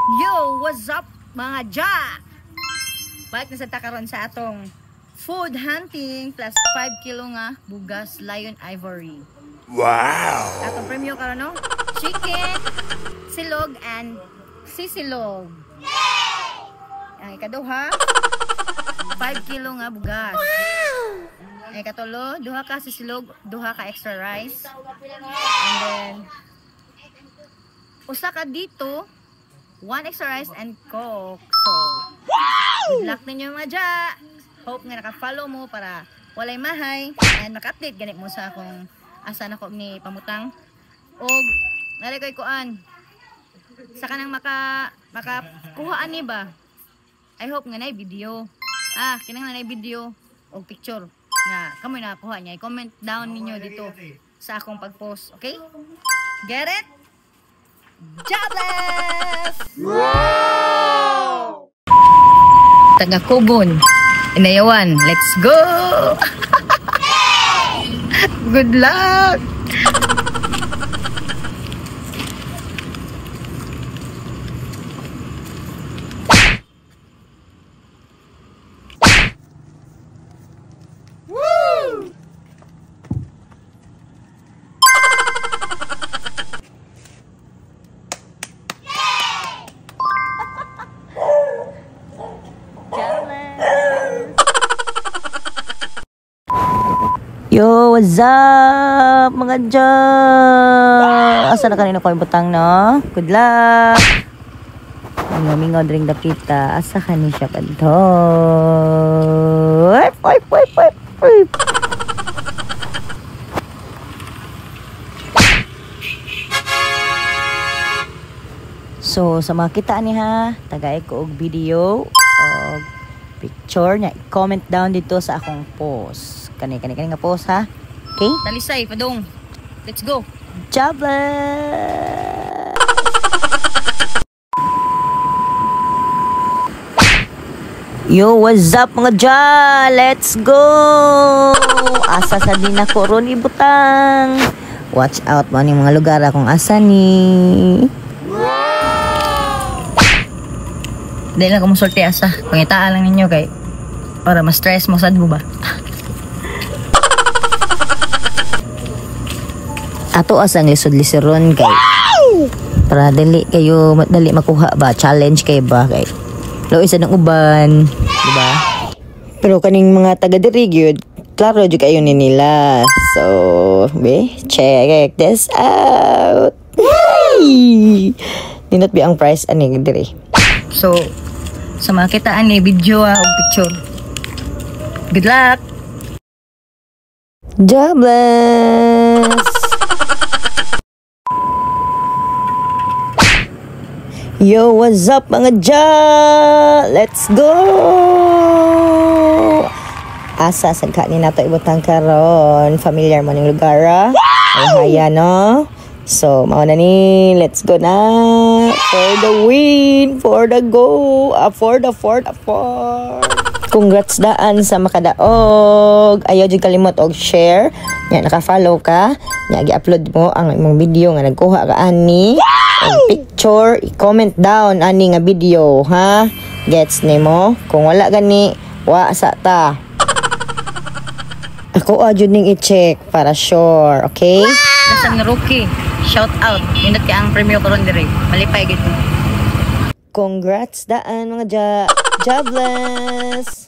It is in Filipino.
Yo, what's up mga ja? Balik na sa takaron sa atong food hunting plus 5 kilo nga bugas lion ivory. Wow! Atong premyo karon no? Chicken, silog and sisilog. Ang ikaduha 5 kilo nga bugas. Ang ikatulo, duha ka sisilog, duha ka extra rice. And then usa ka dito 1 extra rice and coke. So, good luck ninyo mga ja. Hope nga naka-follow mo para walay mahay and maka-update ganit mo sa akong asa na ko ni pamutang. O, nalay ko'y kuan. Sa kanang makakuhaan ni ba? I hope nga na video. Kinang na video o picture nga kamoy nakakuha niya. I-comment down ninyo dito sa akong pag-post. Okay? Get it? Jobless! Wow! Taga Kubon, Inayawan, let's go! Good luck! Yo, what's up mga dyan? Asa na kanina ko butang no? Good luck! Mingaw drink dapita. Asa kanina siya pa dito? So, sa mga kita ni ha, tagay ko og video o picture niya. I-comment down dito sa akong post. Kani nga post ha. Okay? Talisay, padong. Let's go. Jobless! Yo, what's up mga dyan? Let's go! Asa sa din ako ron ibutang. Watch out mo yung mga lugar akong asa ni. Dahil lang kung sorte asa. Pangitaan lang ninyo kay para ma-stress mo sad mo ba? Ato asang lisod-liseron kay para dali kayo madali makuha ba, challenge kay ba kay lo isa ng uban, di ba? Pero kaning mga taga diri gyud klaro jud kayo ni nila. So, check this out. Dinot bi ang price ani diri. So, sa mga kitaan ni video o picture. Good luck. Jobless. Yo, what's up mga dyan? Let's go! Asa sa kanin nato ibutang karon. Familiar mo ng lugar ha? Ay no? So, mao na ni. Let's go na. For the win. For the go. For the fourth. Congrats daan sa makadaog. Ayaw dyan kalimot og share. Nga naka-follow ka. Nga gi-upload mo ang imong video nga nagkuha ka ani. Picture, i-comment down ani nga video, ha? Gets nimo? Kung wala gani, wa sa ta. Ako adyo ning i-check para sure, okay? Nasang rookie, shout out. Indot ka ang premyo karon dire. Malipay gid. Congrats daan mga jobless.